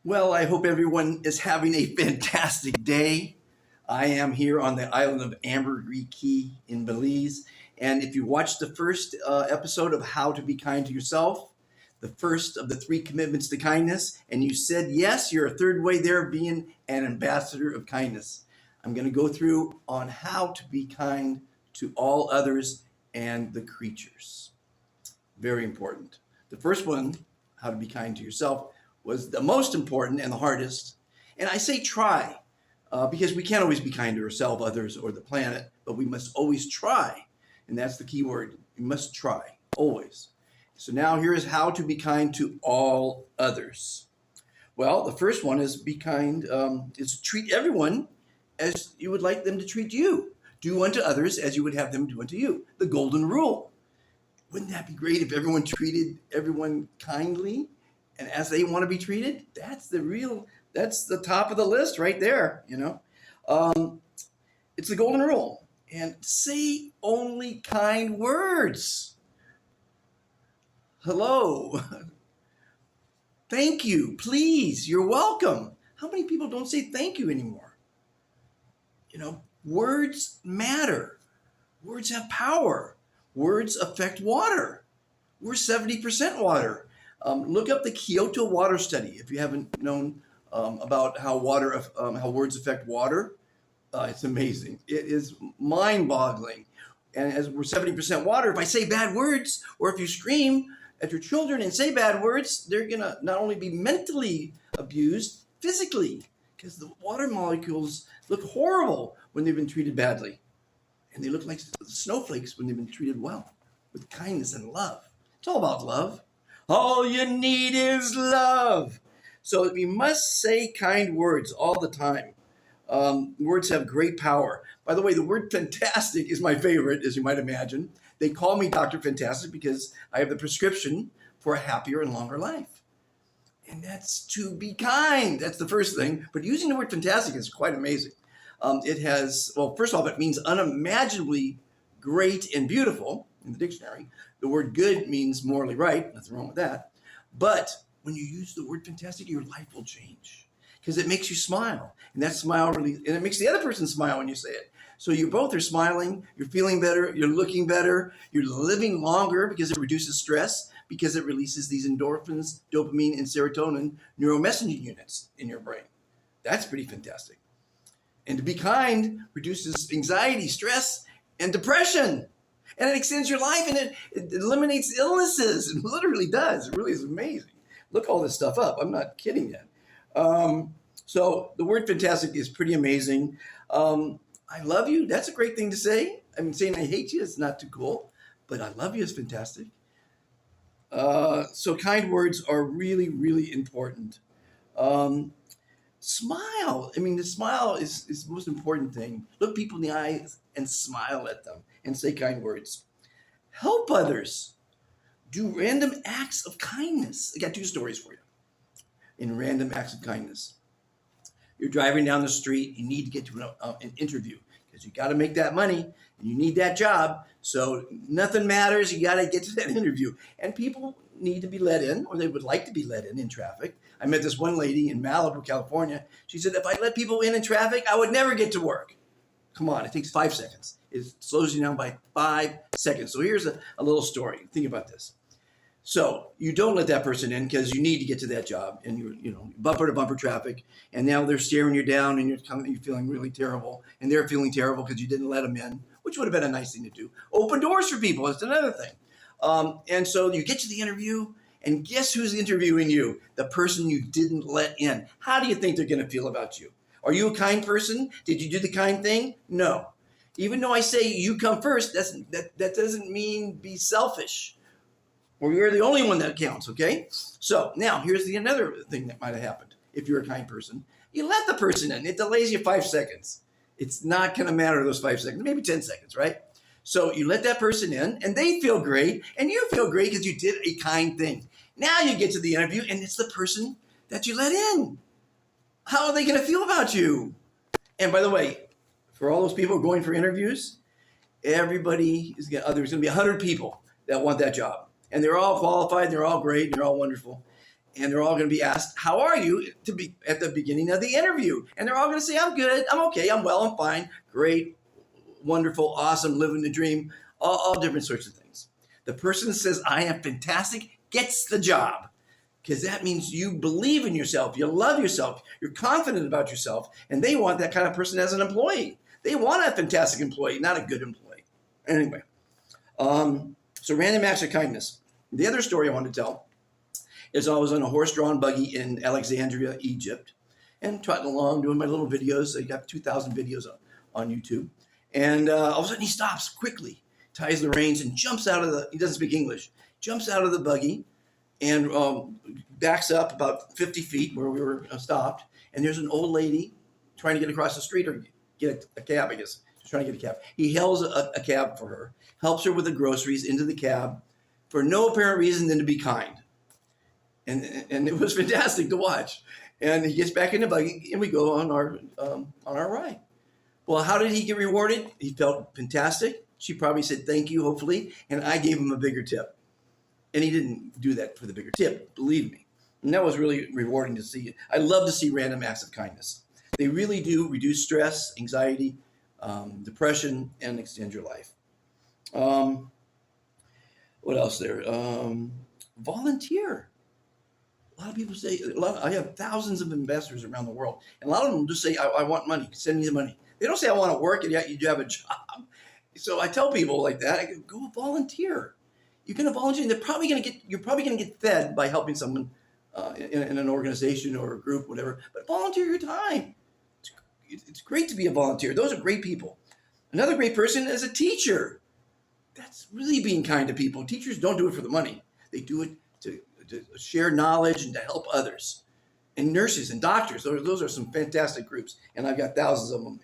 Well, I hope everyone is having a fantastic day. I am here on the island of Ambergris Caye in Belize. And if you watched the first episode of How to Be Kind to Yourself, the first of the three commitments to kindness, and you said yes, you're a third way there being an ambassador of kindness. I'm going to go through on how to be kind to all others and the creatures. Very important. The first one, how to be kind to yourself, was the most important and the hardest. And I say try because we can't always be kind to ourselves, others, or the planet, but we must always try. And that's the key word. You must try, always. So now here is how to be kind to all others. Well, the first one is be kind, is treat everyone as you would like them to treat you. Do unto others as you would have them do unto you. The golden rule. Wouldn't that be great if everyone treated everyone kindly and as they want to be treated? That's the top of the list right there, It's the golden rule. And say only kind words. Hello. Thank you. Please. You're welcome. How many people don't say thank you anymore? Words matter. Words have power. Words affect water. We're 70% water. Look up the Kyoto Water Study if you haven't known about how words affect water. It's amazing. It is mind-boggling. And as we're 70% water, if I say bad words, or if you scream at your children and say bad words, they're going to not only be mentally abused, physically, because the water molecules look horrible when they've been treated badly. And they look like snowflakes when they've been treated well, with kindness and love. It's all about love. All you need is love. So we must say kind words all the time. Words have great power. By the way, the word fantastic is my favorite, as you might imagine. They call me Dr. Fantastic because I have the prescription for a happier and longer life. And that's to be kind. That's the first thing. But using the word fantastic is quite amazing. First off, it means unimaginably great and beautiful in the dictionary. The word good means morally right. Nothing wrong with that. But when you use the word fantastic, your life will change because it makes you smile. And that smile and it makes the other person smile when you say it. So you both are smiling, you're feeling better, you're looking better, you're living longer because it reduces stress, because it releases these endorphins, dopamine, and serotonin neuromessaging units in your brain. That's pretty fantastic. And to be kind reduces anxiety, stress, and depression. And it extends your life and it eliminates illnesses. It literally does. It really is amazing. Look all this stuff up. I'm not kidding you. So the word fantastic is pretty amazing. I love you. That's a great thing to say. I mean, saying I hate you is not too cool, but I love you is fantastic. So kind words are really, really important. Smile. I mean, the smile is the most important thing. Look people in the eyes and smile at them and say kind words. Help others. Do random acts of kindness. I got two stories for you. In random acts of kindness. You're driving down the street. You need to get to an interview because you got to make that money and you need that job. So nothing matters. You got to get to that interview. And people need to be let in, or they would like to be let in traffic. I met this one lady in Malibu, California. She said, if I let people in traffic, I would never get to work. Come on, it takes 5 seconds. It slows you down by 5 seconds. So here's a little story. Think about this. So you don't let that person in because you need to get to that job, and you're bumper to bumper traffic, and now they're staring you down, and you're feeling really terrible, and they're feeling terrible because you didn't let them in, which would have been a nice thing to do. Open doors for people. That's another thing. And so you get to the interview, and guess who's interviewing you? The person you didn't let in. How do you think they're going to feel about you? Are you a kind person? Did you do the kind thing? No. Even though I say you come first, that doesn't mean be selfish. Or you're the only one that counts, okay? So now here's another thing that might have happened. If you're a kind person, you let the person in. It delays you 5 seconds. It's not going to matter those 5 seconds, maybe 10 seconds, right? So you let that person in and they feel great and you feel great because you did a kind thing. Now you get to the interview and it's the person that you let in. How are they going to feel about you? And by the way, for all those people going for interviews, there's going to be 100 people that want that job. And they're all qualified, they're all great, and they're all wonderful. And they're all going to be asked, how are you, to be at the beginning of the interview? And they're all going to say, I'm good, I'm okay, I'm well, I'm fine, great, wonderful, awesome, living the dream, all different sorts of things. The person that says, I am fantastic, gets the job, because that means you believe in yourself, you love yourself, you're confident about yourself, and they want that kind of person as an employee. They want a fantastic employee, not a good employee. Anyway, so random acts of kindness. The other story I want to tell is I was on a horse-drawn buggy in Alexandria, Egypt, and trotting along doing my little videos. I got 2,000 videos on YouTube. And all of a sudden he stops quickly, ties the reins, and jumps out of he doesn't speak English, jumps out of the buggy and backs up about 50 feet where we were stopped. And there's an old lady trying to get across the street or get a cab, I guess. She's trying to get a cab. He hails a cab for her, helps her with the groceries into the cab for no apparent reason than to be kind. And it was fantastic to watch. And he gets back in the buggy, and we go on our ride. Well, how did he get rewarded? He felt fantastic. She probably said thank you, hopefully, and I gave him a bigger tip. And he didn't do that for the bigger tip, believe me. And that was really rewarding to see. I love to see random acts of kindness. They really do reduce stress, anxiety, depression, and extend your life. What else there? Volunteer. A lot of people say, I have thousands of investors around the world, and a lot of them just say, I want money, send me the money. They don't say, I want to work, and yet you do have a job. So I tell people like that, I go volunteer. You're going to volunteer, and you're probably going to get fed by helping someone in an organization or a group, whatever, but volunteer your time. It's great to be a volunteer. Those are great people. Another great person is a teacher. That's really being kind to people. Teachers don't do it for the money. They do it to share knowledge and to help others. And nurses and doctors, those are some fantastic groups. And I've got thousands of them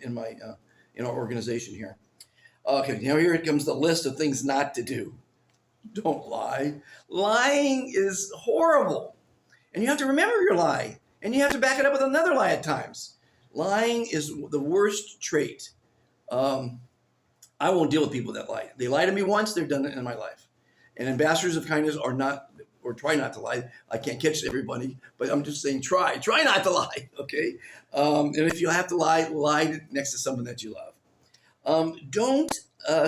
in our organization here. Okay, now here it comes the list of things not to do. Don't lie. Lying is horrible. And you have to remember your lie. And you have to back it up with another lie at times. Lying is the worst trait. I won't deal with people that lie. They lie to me once, they've done it in my life. And ambassadors of kindness are not, or try not to lie. I can't catch everybody, but I'm just saying try not to lie, okay? And if you have to lie next to someone that you love. Don't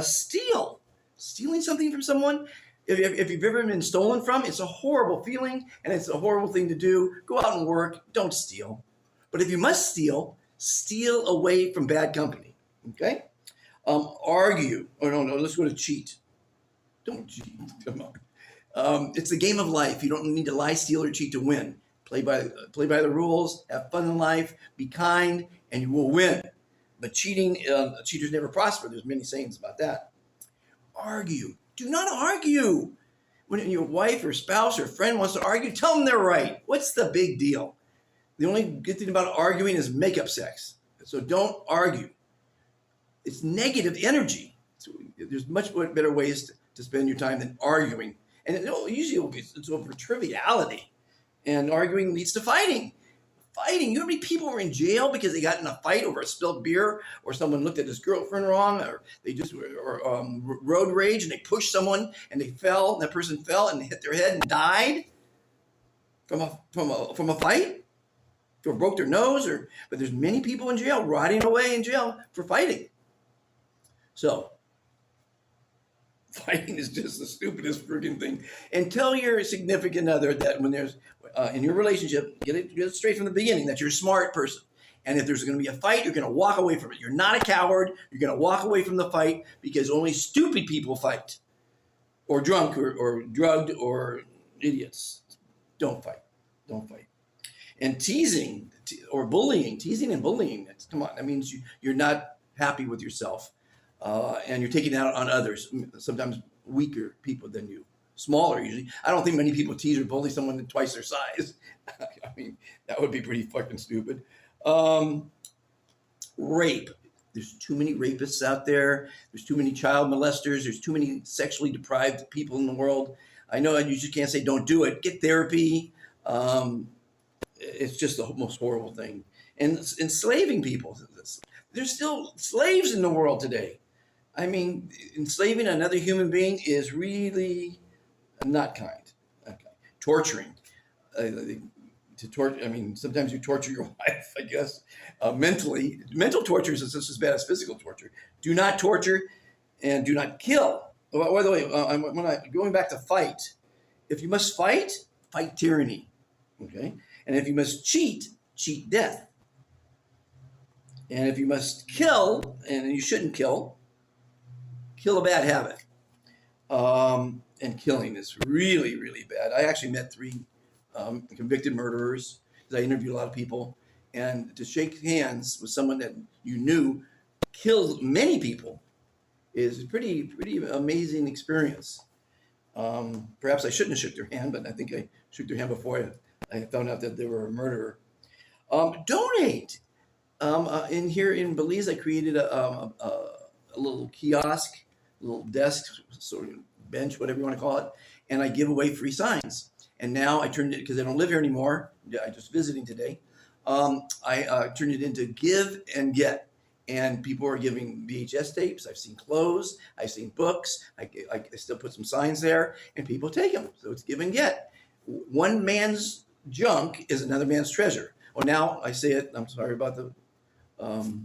steal. Stealing something from someone, if you've ever been stolen from, it's a horrible feeling and it's a horrible thing to do. Go out and work, don't steal. But if you must steal away from bad company, okay? Argue, let's go to cheat. Don't cheat, come on. It's the game of life. You don't need to lie, steal, or cheat to win. Play by the rules, have fun in life, be kind, and you will win. But cheating, cheaters never prosper. There's many sayings about that. Argue. Do not argue. When your wife or spouse or friend wants to argue, tell them they're right. What's the big deal? The only good thing about arguing is makeup sex. So don't argue. It's negative energy. So there's much better ways to spend your time than arguing. And usually it's over triviality. And arguing leads to fighting. Fighting. You know how many people were in jail because they got in a fight over a spilled beer, or someone looked at his girlfriend wrong, or they just road rage and they pushed someone and they fell, and that person fell and hit their head and died from a fight, or broke their nose, but there's many people in jail, rotting away in jail for fighting. So fighting is just the stupidest freaking thing. And tell your significant other that when there's in your relationship, get it straight from the beginning that you're a smart person. And if there's going to be a fight, you're going to walk away from it. You're not a coward. You're going to walk away from the fight because only stupid people fight, or drunk, or drugged, or idiots. Don't fight. Don't fight. And teasing or bullying, teasing and bullying. Come on, that means you're not happy with yourself. And you're taking it out on others, sometimes weaker people than you, smaller usually. I don't think many people tease or bully someone twice their size. I mean, that would be pretty fucking stupid. Rape. There's too many rapists out there. There's too many child molesters. There's too many sexually deprived people in the world. I know you just can't say don't do it. Get therapy. It's just the most horrible thing. And enslaving people. There's still slaves in the world today. I mean, enslaving another human being is really not kind. Okay. Torturing. to torture. I mean, sometimes you torture your wife, I guess, mentally. Mental torture is just as bad as physical torture. Do not torture and do not kill. By the way, going back to fight, if you must fight, fight tyranny. Okay? And if you must cheat, cheat death. And if you must kill, and you shouldn't kill a bad habit. And killing is really, really bad. I actually met 3 convicted murderers because I interviewed a lot of people. And to shake hands with someone that you knew killed many people is a pretty amazing experience. Perhaps I shouldn't have shook their hand, but I think I shook their hand before I found out that they were a murderer. Donate. In here in Belize, I created a little kiosk, a little desk, sort of bench, whatever you want to call it, and I give away free signs. And now I turned it, because I don't live here anymore, I'm just visiting today, I turned it into Give and Get. And people are giving VHS tapes. I've seen clothes. I've seen books. I still put some signs there, and people take them. So it's give and get. One man's junk is another man's treasure. Well, now I say it. I'm sorry about the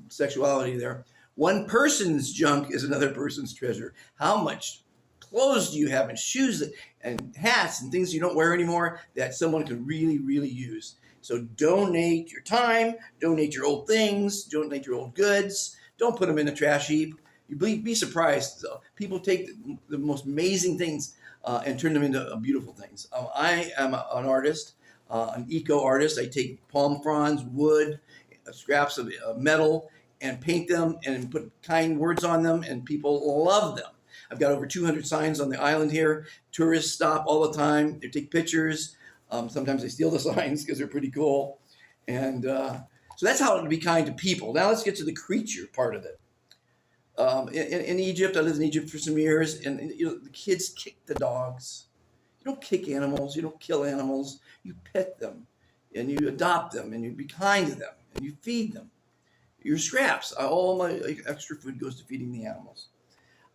sexuality there. One person's junk is another person's treasure. How much clothes do you have, and shoes and hats and things you don't wear anymore that someone could really, really use? So donate your time, donate your old things, donate your old goods. Don't put them in a trash heap. You'd be surprised. People take the most amazing things and turn them into beautiful things. I am an artist, an eco-artist. I take palm fronds, wood, scraps of metal, and paint them and put kind words on them, and people love them. I've got over 200 signs on the island here. Tourists stop all the time. They take pictures. Sometimes they steal the signs because they're pretty cool. And so that's how to be kind to people. Now let's get to the creature part of it. In Egypt, I lived in Egypt for some years, and the kids kick the dogs. You don't kick animals. You don't kill animals. You pet them, and you adopt them, and you be kind to them, and you feed them. Your scraps, all my extra food goes to feeding the animals.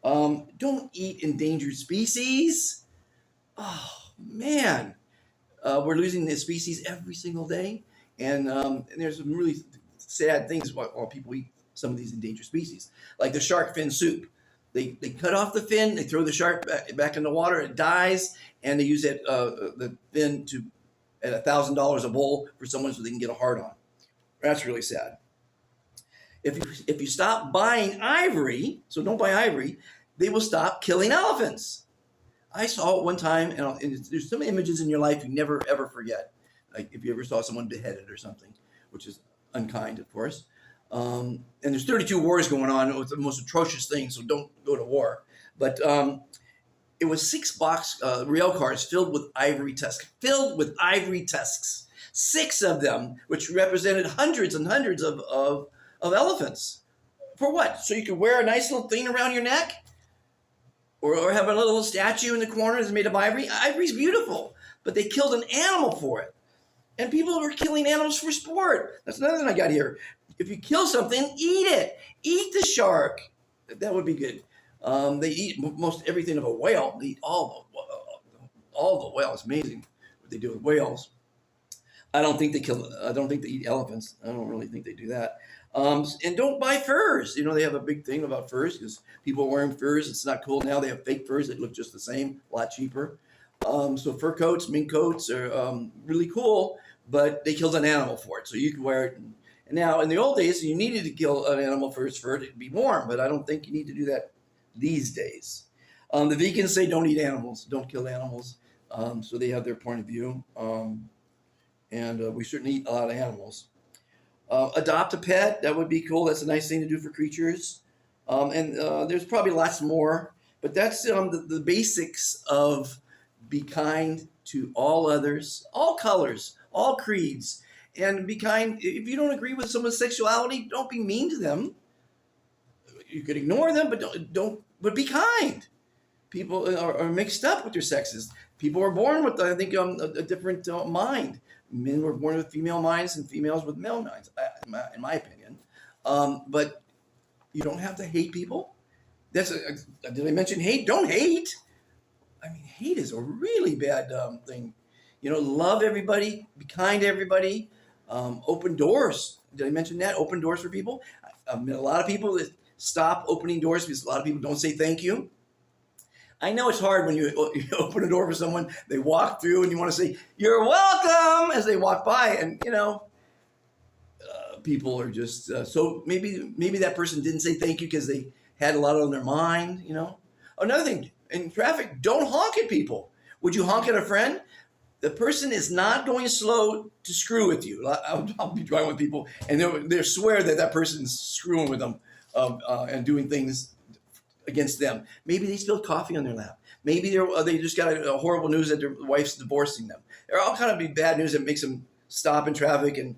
Don't eat endangered species. Oh, man. We're losing the species every single day, and there's some really sad things while people eat some of these endangered species, like the shark fin soup. They cut off the fin, they throw the shark back in the water, it dies, and they use that the fin at $1,000 a bowl for someone so they can get a heart on. That's really sad. If you stop buying ivory, so don't buy ivory, they will stop killing elephants. I saw it one time, and there's some images in your life you never, ever forget. Like if you ever saw someone beheaded or something, which is unkind, of course. And there's 32 wars going on. It's the most atrocious thing, so don't go to war. But it was 6 box rail cars filled with ivory tusks. 6 of them, which represented hundreds and hundreds of elephants. For what? So you could wear a nice little thing around your neck? Or have a little statue in the corner that's made of ivory. Ivory's beautiful, but they killed an animal for it. And people were killing animals for sport. That's another thing I got here. If you kill something, eat it. Eat the shark. That would be good. They eat most everything of a whale. They eat all the whales. Amazing what they do with whales. I don't think they eat elephants. I don't really think they do that. And don't buy furs. They have a big thing about furs because people are wearing furs. It's not cool now. They have fake furs that look just the same, a lot cheaper. So fur coats, mink coats are really cool, but they killed an animal for it. So you can wear it. And now, in the old days, you needed to kill an animal for its fur to be warm, but I don't think you need to do that these days. The vegans say don't eat animals, don't kill animals. So they have their point of view. And we certainly eat a lot of animals. Adopt a pet. That would be cool. That's a nice thing to do for creatures. And there's probably lots more. But that's the basics of be kind to all others, all colors, all creeds. And be kind. If you don't agree with someone's sexuality, don't be mean to them. You could ignore them, but be kind. People are mixed up with their sexes. People are born with, I think, a different mind. Men were born with female minds and females with male minds, in my opinion. But you don't have to hate people. Did I mention hate? Don't hate. I mean, hate is a really bad thing. Love everybody, be kind to everybody, open doors. Did I mention that? Open doors for people. I've met a lot of people that stop opening doors because a lot of people don't say thank you. I know it's hard when you open a door for someone, they walk through and you want to say, "You're welcome," as they walk by. And, people are just, so maybe that person didn't say thank you because they had a lot on their mind, Another thing, in traffic, don't honk at people. Would you honk at a friend? The person is not going slow to screw with you. I'll be driving with people, and they swear that person's screwing with them and doing things against them. Maybe they spilled coffee on their lap. Maybe they just got a horrible news that their wife's divorcing them. There are all kind of bad news that makes them stop in traffic and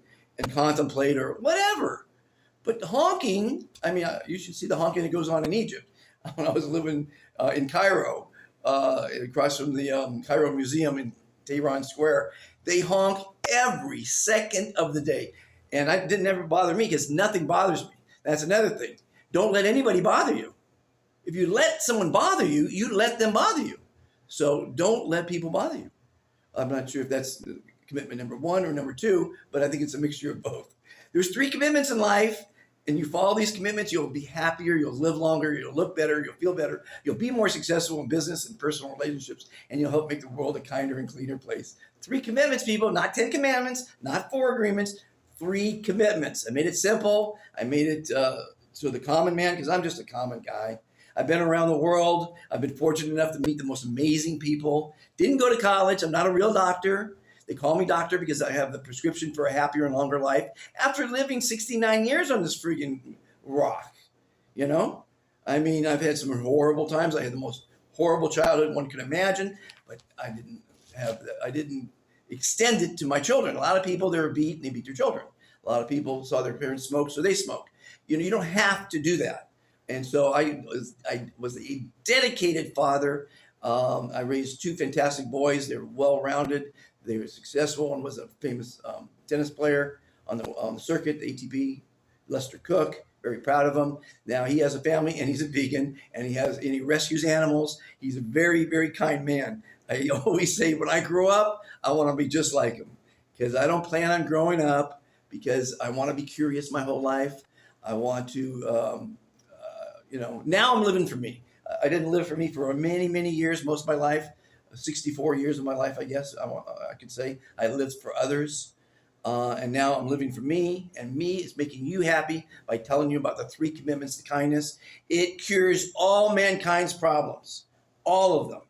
contemplate or whatever. But honking, you should see the honking that goes on in Egypt. When I was living in Cairo, across from the Cairo Museum in Tehran Square, they honk every second of the day. And it didn't ever bother me because nothing bothers me. That's another thing. Don't let anybody bother you. If you let someone bother you, you let them bother you. So don't let people bother you. I'm not sure if that's commitment number 1 or number 2, but I think it's a mixture of both. There's 3 commitments in life, and you follow these commitments, you'll be happier, you'll live longer, you'll look better, you'll feel better, you'll be more successful in business and personal relationships, and you'll help make the world a kinder and cleaner place. 3 commitments, people, not 10 commandments, not 4 agreements, 3 commitments. I made it simple. I made it so the common man, because I'm just a common guy. I've been around the world. I've been fortunate enough to meet the most amazing people. Didn't go to college. I'm not a real doctor. They call me doctor because I have the prescription for a happier and longer life after living 69 years on this freaking rock. I've had some horrible times. I had the most horrible childhood one could imagine, but I didn't extend it to my children. A lot of people, they were beat and they beat their children. A lot of people saw their parents smoke, so they smoke. You don't have to do that. And so I was a dedicated father. I raised 2 fantastic boys. They were well-rounded. They were successful. One was a famous tennis player on the circuit, the ATP, Lester Cook. Very proud of him. Now he has a family and he's a vegan and he rescues animals. He's a very, very kind man. I always say when I grow up, I want to be just like him because I don't plan on growing up because I want to be curious my whole life. I want to, now I'm living for me. I didn't live for me for many, many years, most of my life. 64 years of my life, I guess I could say. I lived for others. And now I'm living for me, and me is making you happy by telling you about the 3 commitments to kindness. It cures all mankind's problems, all of them.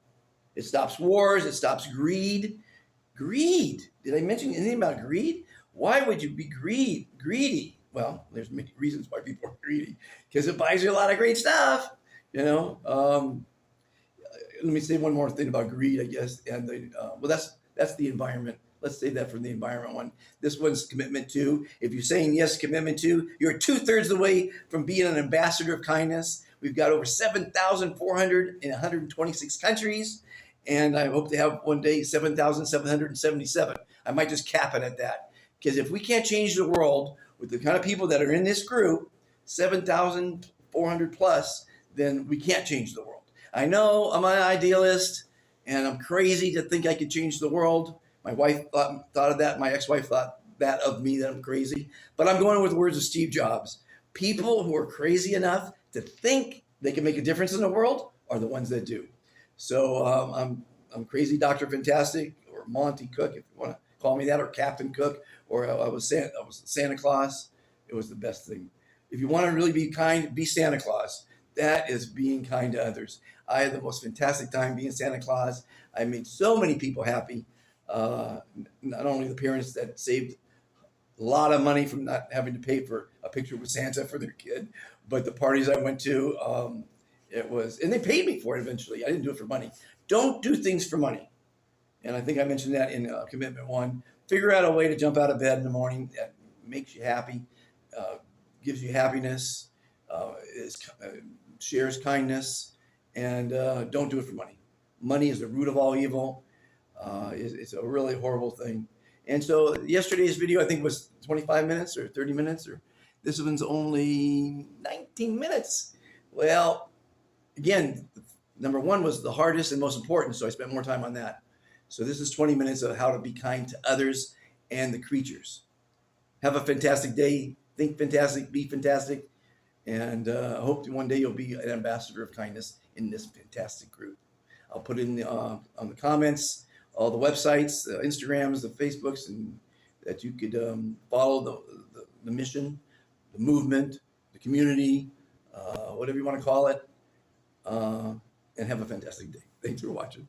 It stops wars. It stops greed. Greed. Did I mention anything about greed? Why would you be greedy? Well, there's many reasons why people are greedy, because it buys you a lot of great stuff. Let me say one more thing about greed, I guess. And that's the environment. Let's save that from the environment one. This one's commitment 2. If you're saying yes, commitment 2, you're 2/3 of the way from being an ambassador of kindness. We've got over 7,400 in 126 countries. And I hope to have one day 7,777. I might just cap it at that. Because if we can't change the world with the kind of people that are in this group, 7,400 plus, then we can't change the world. I know I'm an idealist and I'm crazy to think I could change the world. My wife thought of that. My ex-wife thought that of me, that I'm crazy. But I'm going with the words of Steve Jobs. People who are crazy enough to think they can make a difference in the world are the ones that do. So I'm crazy Dr. Fantastic, or Monty Cook, if you want to call me that, or Captain Cook, or I was Santa Claus. It was the best thing. If you want to really be kind, be Santa Claus. That is being kind to others. I had the most fantastic time being Santa Claus. I made so many people happy. Not only the parents that saved a lot of money from not having to pay for a picture with Santa for their kid, but the parties I went to, and they paid me for it eventually. I didn't do it for money. Don't do things for money. And I think I mentioned that in commitment 1. Figure out a way to jump out of bed in the morning that makes you happy, gives you happiness, shares kindness, and don't do it for money. Money is the root of all evil. It's a really horrible thing. And so yesterday's video, I think, was 25 minutes or 30 minutes, or this one's only 19 minutes. Well, again, number 1 was the hardest and most important, so I spent more time on that. So this is 20 minutes of how to be kind to others and the creatures. Have a fantastic day. Think fantastic, be fantastic. And I hope one day you'll be an ambassador of kindness in this fantastic group. I'll put in on the comments all the websites, the Instagrams, the Facebooks, and that you could follow the mission, the movement, the community, whatever you want to call it, and have a fantastic day. Thanks for watching.